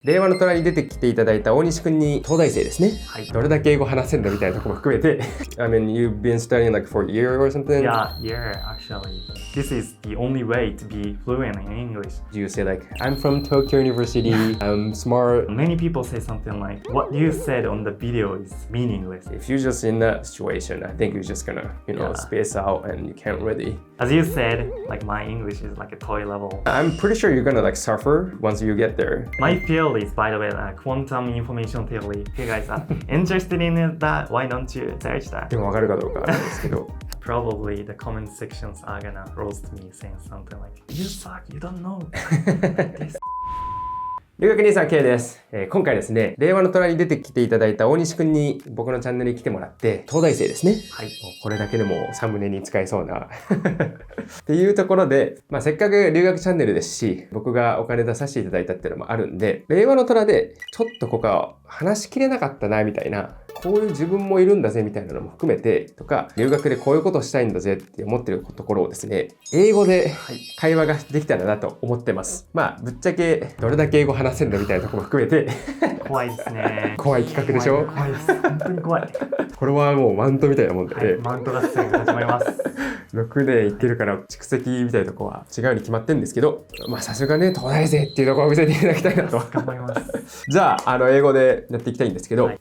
令和の虎に出てきていただいた大西君に東大生ですね。はい。どれだけ英語話せんのみたいなところも含めてI mean, you've been studying like for a year or something? Yeah, actually. This is the only way to be fluent in English. You say like, I'm from Tokyo University, I'm smart. Many people say something like, what you said on the video is meaningless. If you're just in that situation, I think you're just gonna, Yeah. space out and you can't really. As you said, like my English is like a toy level. I'm pretty sure you're gonna like suffer once you get there. My field is, by the way, quantum information theory. If you guys are interested in that, why don't you search that? でもわかるかどうかなんですけど。Probably the comment sections are gonna roast me saying something like, you suck, you don't know. Like this. 留学兄さんケイです。今回ですね、令和の虎に出てきていただいた大西くんに僕のチャンネルに来てもらって、東大生ですね。はい。もうこれだけでもサムネに使えそうなっていうところで、せっかく留学チャンネルですし、僕がお金出させていただいたっていうのもあるんで、令和の虎でちょっとここは話しきれなかったなみたいな、こういう自分もいるんだぜみたいなのも含めてとか、留学でこういうことをしたいんだぜって思ってるところをですね、英語で会話ができたらなと思ってます。ぶっちゃけどれだけ英語話せるのみたいなところも含めて怖いですね。怖い企画でしょ。怖いです。本当に怖い。これはもうマウントみたいなもんで、ね、マウント合戦が始まります。6でいってるから蓄積みたいなとこは違うに決まってるんですけど、さすがね東大生っていうところを見せていただきたいなと頑張ります。じゃあ英語でやっていきたいんですけど、はい。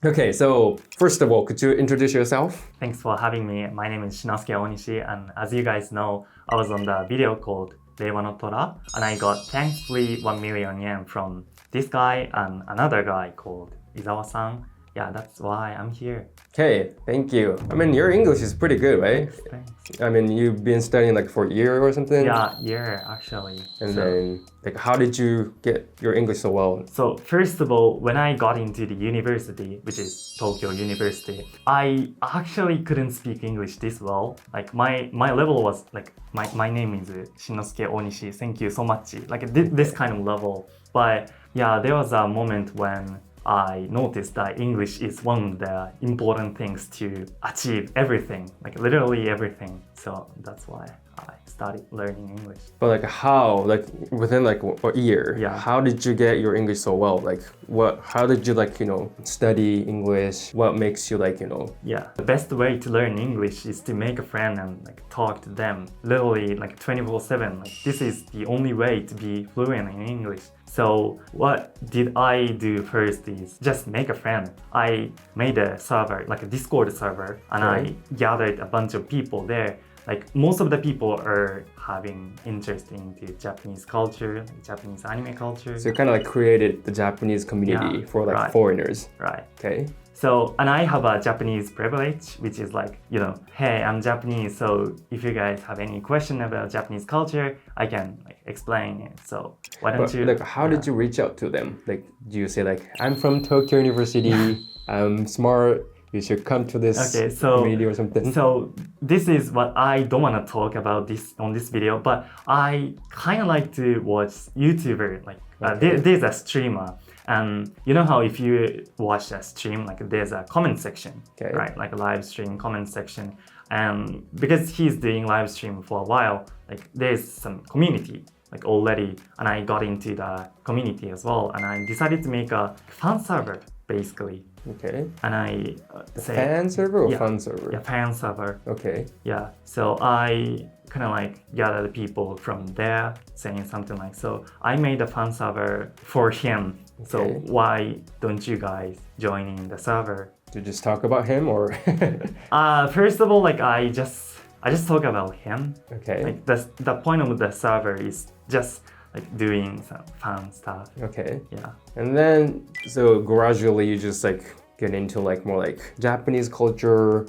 Okay, so first of all, could you introduce yourself? Thanks for having me. My name is Shinosuke Onishi, and as you guys know, I was on the video called 令和の虎, and I got thankfully 1 million yen from this guy and another guy called Izawa-san. Yeah, that's why I'm here. Okay, thank you. I mean, your English is pretty good, right? Thanks. I mean, you've been studying like for a year or something? Yeah, actually. And then, like, how did you get your English so well? So first of all, when I got into the university, which is Tokyo University, I actually couldn't speak English this well. Like my level was like, my name is Shinosuke Onishi. Thank you so much. Like this kind of level. But yeah, there was a moment when I noticed that English is one of the important things to achieve everything, like literally everything. So that's why I started learning English. But like how, like within like a year, Yeah. how did you get your English so well? Like how did you like, study English? What makes you like, Yeah, the best way to learn English is to make a friend and like talk to them literally like 24/7. Like this is the only way to be fluent in English. So what did I do first is just make a friend. I made a server, like a Discord server, and I gathered a bunch of people there. Like most of the people are having interest into Japanese culture, Japanese anime culture. So you kind of like created the Japanese community for like foreigners. Right. Okay. So, and I have a Japanese privilege, which is like, hey, I'm Japanese, so if you guys have any question about Japanese culture, I can like explain it. So why don't you... Like, how did you reach out to them? Like, do you say like, I'm from Tokyo University, I'm smart, you should come to this community or something? So this is what I don't want to talk about on this video, but I kind of like to watch YouTuber, like there's a streamer. And you know how if you watch a stream, like there's a comment section, right? Like a live stream comment section. And because he's doing live stream for a while, like there's some community like already. And I got into the community as well. And I decided to make a fan server basically. Okay. And I say... Fan server or fun server? Yeah, fan server. Okay. Yeah, so I kind of like gathered people from there saying something like, so I made a fan server for him. So why don't you guys join in the server? To just talk about him or? First of all, like I just talk about him. Okay. Like the point of the server is just like doing some fun stuff. Okay. Yeah. And then, so gradually you just like get into like more like Japanese culture,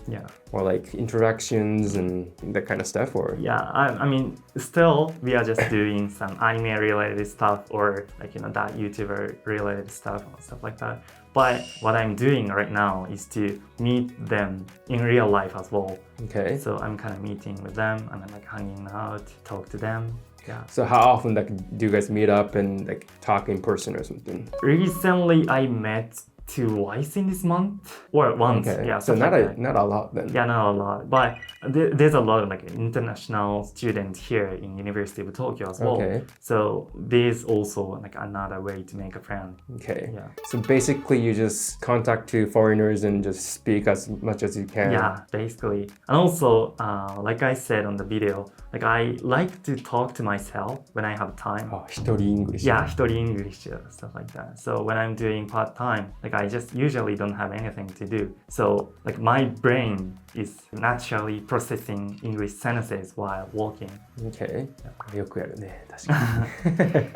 or like interactions and that kind of stuff, or? Yeah, I mean, still we are just doing some anime related stuff or like, that YouTuber related stuff and stuff like that. But what I'm doing right now is to meet them in real life as well. Okay. So I'm kind of meeting with them and I'm like hanging out, talk to them. Yeah. So how often like do you guys meet up and like talk in person or something? Recently I met twice in this month or once. Okay. Yeah, So stuff like that. not a lot then. Yeah, not a lot, but there's a lot of like international students here in University of Tokyo as well. Okay. So there's also like another way to make a friend. Okay. Yeah. So basically you just contact to foreigners and just speak as much as you can. Yeah, basically. And also, like I said on the video, like I like to talk to myself when I have time. Oh, 一人 English. Yeah, 一人 English, stuff like that. So when I'm doing part-time, like I just usually don't have anything to do. So like my brain is naturally processing English sentences while walking. Okay. よくやるね。確か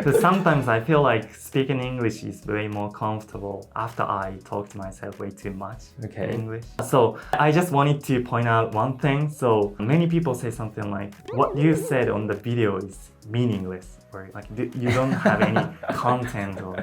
に。So sometimes I feel like speaking English is way more comfortable after I talk to myself way too much Okay. in English. So I just wanted to point out one thing. So many people say something like, what you said on the video is meaningless, or like you don't have any content, or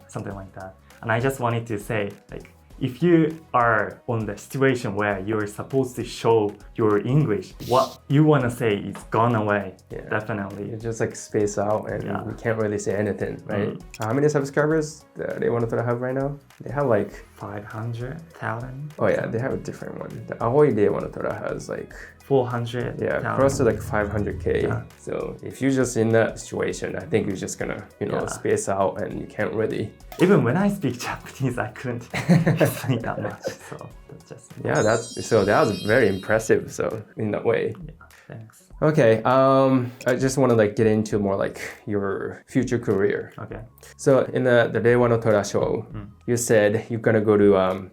something like that. And I just wanted to say, like, if you are on the situation where you're supposed to show your English, what you want to say is gone away. Yeah. Definitely. You just like space out and Yeah. you can't really say anything, right? How many subscribers they want to have right now? They have like 500,000. oh yeah, they have a different one. The Aoi De Wanatora has like 400. yeah, close to like 500k. Yeah. So if you're just in that situation, I think you're just gonna Yeah. space out and you can't really. Even when I speak Japanese, I couldn't say that much. So that's just Yeah, that was very impressive. So in that way. yeah. Thanks. Okay, I just want to like get into more like your future career. Okay. So in the Reiwa no Tora show, you said you're gonna go to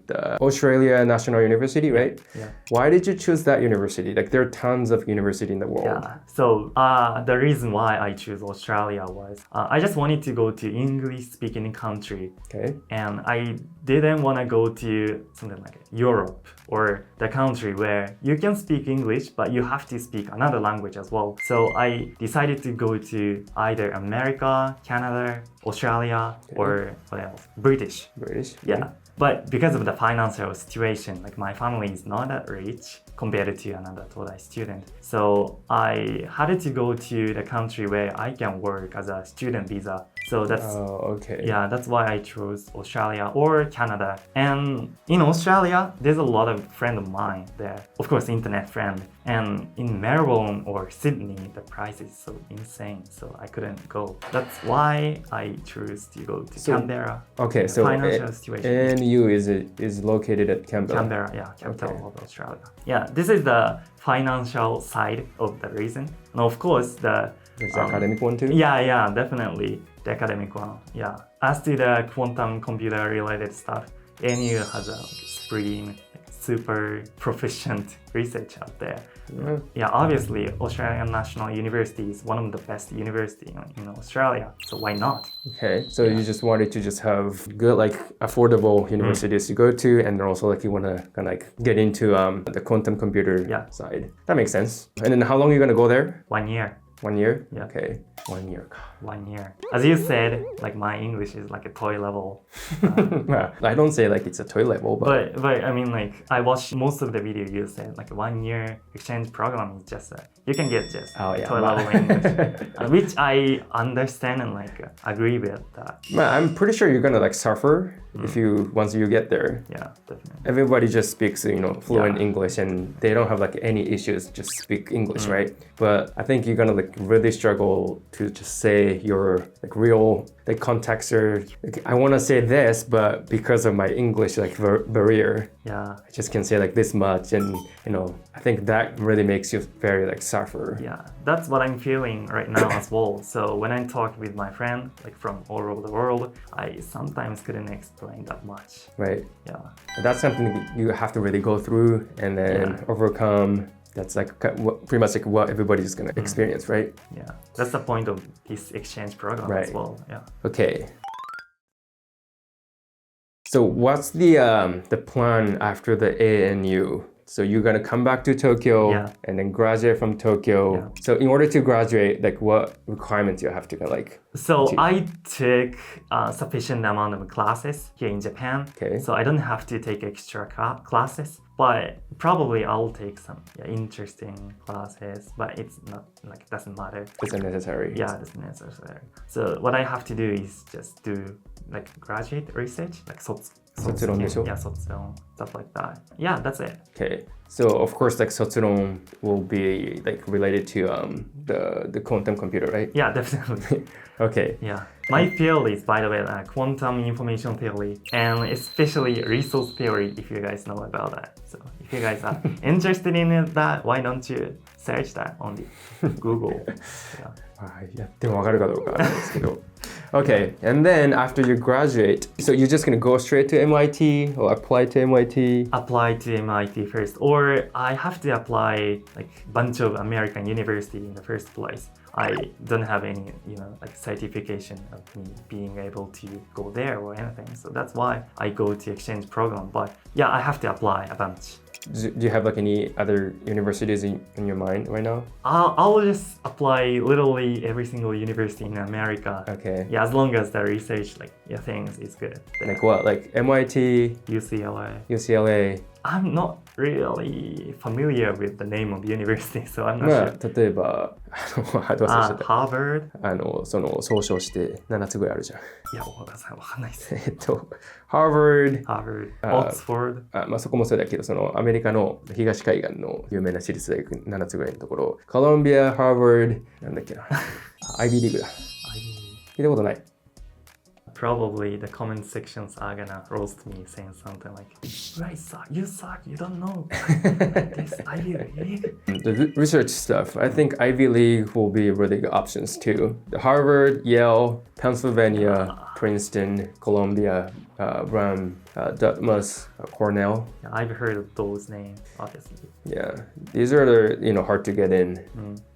the Australia National University, right? Yeah. Why did you choose that university? Like there are tons of university in the world. Yeah. So the reason why I choose Australia was I just wanted to go to English-speaking country, Okay. and I didn't want to go to something like Europe or the country where you can speak English, but you have to speak another language as well. So I decided to go to either America, Canada, Australia, or what else? British. British. Yeah. But because of the financial situation, like my family is not that rich compared to another Todai student. So I had to go to the country where I can work as a student visa. So that's Oh, okay. yeah, that's why I chose Australia or Canada. And in Australia, there's a lot of friends of mine there. Of course, internet friend. And in Melbourne or Sydney, the price is so insane. So I couldn't go. That's why I chose to go to Canberra. Okay, so financial situation. NU is located at Canberra. Canberra, yeah, capital Okay. of Australia. Yeah, this is the financial side of the reason. And of course, the There's the academic one too? yeah, definitely the academic one. Yeah, as to the quantum computer related stuff, NU has a supreme, super proficient research out there. Yeah. Yeah, obviously, Australian National University is one of the best university in Australia. So why not? Okay, so you just wanted to just have good, like, affordable universities to go to, and then also like you want to kind of like get into the quantum computer side. That makes sense. And then how long are you gonna go there? 1 year. 1 year? Yeah. Okay, 1 year. 1 year. As you said, like my English is like a toy level. Well, I don't say like it's a toy level, but But I mean, like I watched most of the video you said, like 1 year exchange program is just you can get just toy level English, which I understand and like agree with that. I'm pretty sure you're gonna like suffer if once you get there. Yeah, definitely. Everybody just speaks, fluent Yeah. English, and they don't have like any issues just speak English, right? But I think you're gonna like really struggle to just say your like real like context or like, I want to say this, but because of my English like barrier, Yeah. I just can say like this much, and I think that really makes you very like suffer. Yeah, that's what I'm feeling right now as well. So when I talk with my friend, like from all over the world, I sometimes couldn't explain that much. Right. Yeah. That's something that you have to really go through and then overcome. That's like pretty much like what everybody's gonna experience, right? Yeah, that's the point of this exchange program as well. Yeah. Okay. So what's the plan after the ANU? So you're gonna come back to Tokyo and then graduate from Tokyo. Yeah. So in order to graduate, like what requirements you have to like? So I took a sufficient amount of classes here in Japan. Okay. So I don't have to take extra classes, but probably I'll take some interesting classes, but it's not like, doesn't matter. It's unnecessary. Yeah, it's necessary. So what I have to do is just do like graduate research, like 卒論でしょ? Yeah, 卒論, stuff like that. Yeah, that's it. Okay. So of course, like 卒論 will be like related to the quantum computer, right? Yeah, definitely. Okay. Yeah. My field is, by the way, quantum information theory and especially resource theory, if you guys know about that. So if you guys are interested in that, why don't you search that on the Google? Yeah. やってもわかるかどうかなんですけど。Okay, and then after you graduate, so you're just gonna go straight to MIT or apply to MIT? Apply to MIT first, or I have to apply like bunch of American university in the first place. I don't have any, like certification of me being able to go there or anything. So that's why I go to exchange program. But yeah, I have to apply a bunch. Do you have like any other universities in your mind right now? I'll just apply literally every single university in America. Okay. Yeah, as long as the research things is good. Like what? Like MIT, UCLA. I'm not really familiar with the name of university, so I'm not sure. 例えばどうせした Harvard? その総称して7つぐらいあるじゃん。いや、わかんないです。Harvard, Oxford. まあそこもそうだけど、そのアメリカの東海岸の有名な私立大学7つぐらいのところ、コロンビア、ハーバード、なんだっけな、アイビーリーグだ。聞いたことない。Probably the comment sections are gonna roast me saying something like, you suck, you don't know this Ivy League. The research stuff, I think Ivy League will be really good options too. The Harvard, Yale, Pennsylvania, Princeton, Columbia, Brown, Dartmouth, Cornell. Yeah, I've heard of those names, obviously. Yeah, these are the hard to get in.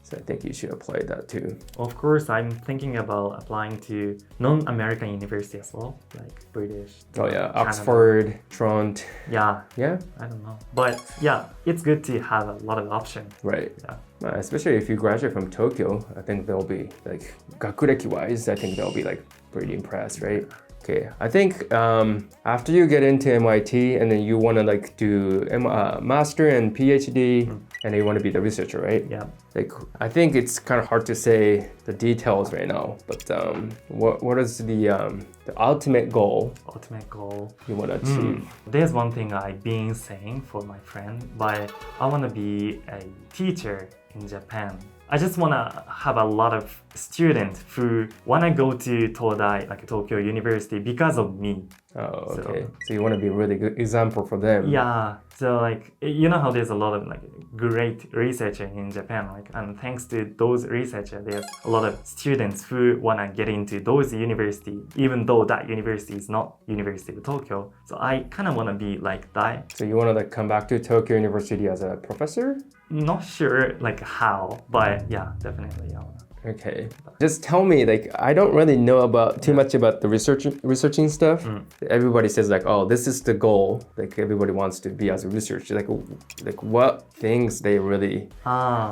So I think you should apply that too. Of course, I'm thinking about applying to non-American university as well, like British. Oh yeah, Canada. Oxford, Toronto. Yeah. Yeah? I don't know. But yeah, it's good to have a lot of options. Right. Yeah. Especially if you graduate from Tokyo, I think they'll be like, 学歴 wise, I think they'll be like pretty impressed, right? Okay, I think after you get into MIT and then you want to like do master and PhD and then you want to be the researcher, right? Yeah. Like I think it's kind of hard to say the details right now, but what is the ultimate goal? Ultimate goal you want to achieve? There's one thing I've been saying for my friend, but I want to be a teacher in Japan. I just want to have a lot of students who want to go to Todai, like Tokyo University, because of me. Oh, okay. So you want to be a really good example for them. Yeah. So like, you know how there's a lot of like great researchers in Japan, like, and thanks to those researchers, there's a lot of students who want to get into those universities, even though that university is not University of Tokyo. So I kind of want to be like that. So you want to like come back to Tokyo University as a professor? Not sure like how, but yeah, definitely. I wanna. Okay. Just tell me, like, I don't really know about too much about the researching stuff. Everybody says like, oh, this is the goal. Like everybody wants to be as a researcher. Like what things they really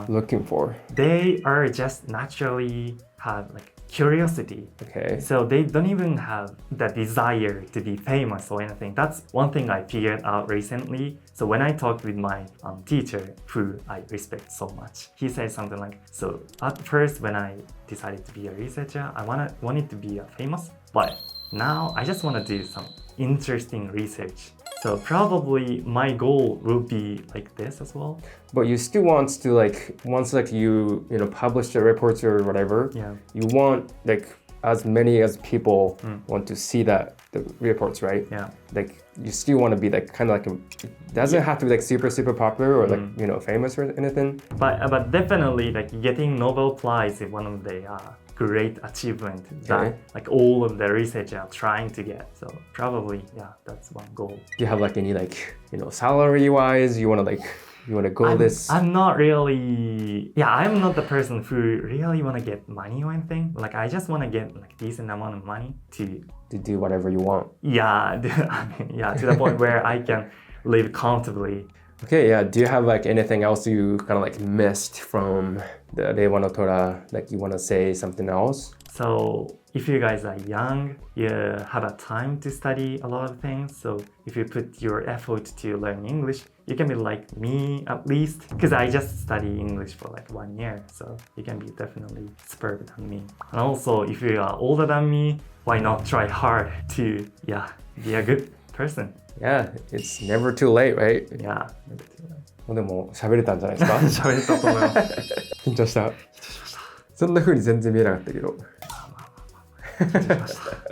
looking for? They are just naturally have like curiosity. Okay. So they don't even have the desire to be famous or anything. That's one thing I figured out recently. So when I talked with my teacher, who I respect so much, he said something like, so at first when I decided to be a researcher, I wanted to be famous, but now I just want to do some interesting research. So probably my goal will be like this as well. But you still want to like, once like you publish the reports or whatever, you want like as many as people want to see the reports, right? Yeah. Like you still want to be like kind of like it doesn't have to be like super popular or like famous or anything. But definitely like getting Nobel Prize is one of the great achievement that like all of the researchers are trying to get. So probably that's one goal. Do you have like any like salary wise you want to go this? I'm not really I'm not the person who really want to get money or anything. Like I just want to get like decent amount of money to do whatever you want. To the point where I can live comfortably. Okay, do you have like anything else you kind of like missed from the Reiwa no Tora? Like you want to say something else? So if you guys are young, you have a time to study a lot of things. So if you put your effort to learn English, you can be like me at least. Because I just study English for like 1 year. So you can be definitely smarter than me. And also if you are older than me, why not try hard to be a good person? Yeah, it's never too late, right? Yeah. でも喋れたんじゃないですか？喋れたと思います。緊張した。そんな風に全然見えなかったけど。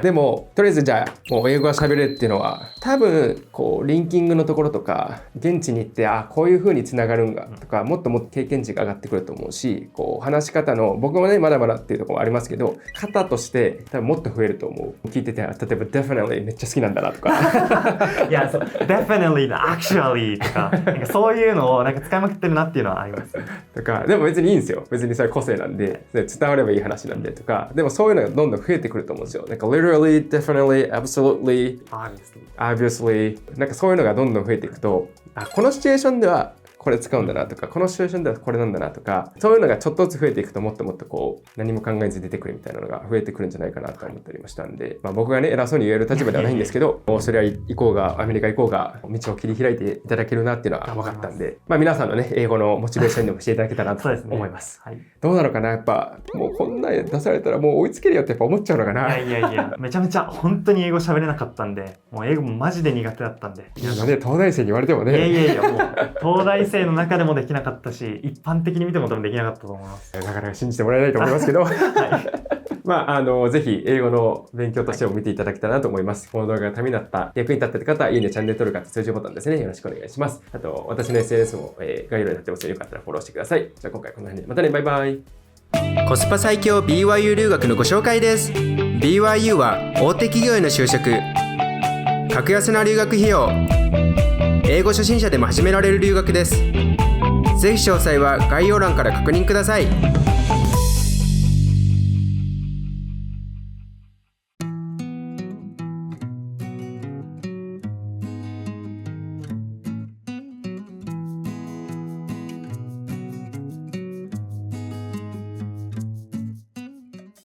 でもとりあえずじゃあもう英語が喋れるっていうのは多分こうリンキングのところとか現地に行ってこういう風につながるんだとかもっともっと経験値が上がってくると思うしこう話し方の僕もねまだまだっていうところもありますけど型として多分もっと増えると思う。聞いてて例えば definitely めっちゃ好きなんだなとかいやそう definitely actually とかなんかそういうのをなんか使いまくってるなっていうのはありますとかでも別にいいんですよ。別にそれ個性なんで伝わればいい話なんでとかでもそういうのがどんどん増えてくると思うんですよ。なんか literally, definitely, absolutely, obviously なんかそういうのがどんどん増えていくとこのシチュエーションではこれ使うんだなとかこのシチュエーションではこれなんだなとかそういうのがちょっとずつ増えていくともっともっとこう何も考えず出てくるみたいなのが増えてくるんじゃないかなと思ったりもしたんで、僕がね偉そうに言える立場ではないんですけどオーストラリア行こうがアメリカ行こうが道を切り開いていただけるなっていうのは分かったんで皆さんのね英語のモチベーションにもしていただけたらと思います。はい、どうなのかなやっぱもうこんな出されたらもう追いつけるよってやっぱ思っちゃうのかな。いやめちゃめちゃ本当に英語喋れなかったんでもう英語もマジで苦手だったんで東大生に言われてもねいやもう東大生の中でもできなかったし一般的に見ても多分できなかったと思います。だから信じてもらえないと思いますけど、ぜひ英語の勉強としても見ていただけたらなと思います。この動画がためになった役に立ったって方はいいねチャンネル登録と通知ボタンですねよろしくお願いします。あと私の SNS も、概要欄になってますのでよかったらフォローしてください。じゃあ今回この辺でまたねバイバイ。コスパ最強 BYU 留学のご紹介です。 BYU は大手企業への就職、格安な留学費用、英語初心者でも始められる留学です。ぜひ詳細は概要欄から確認ください。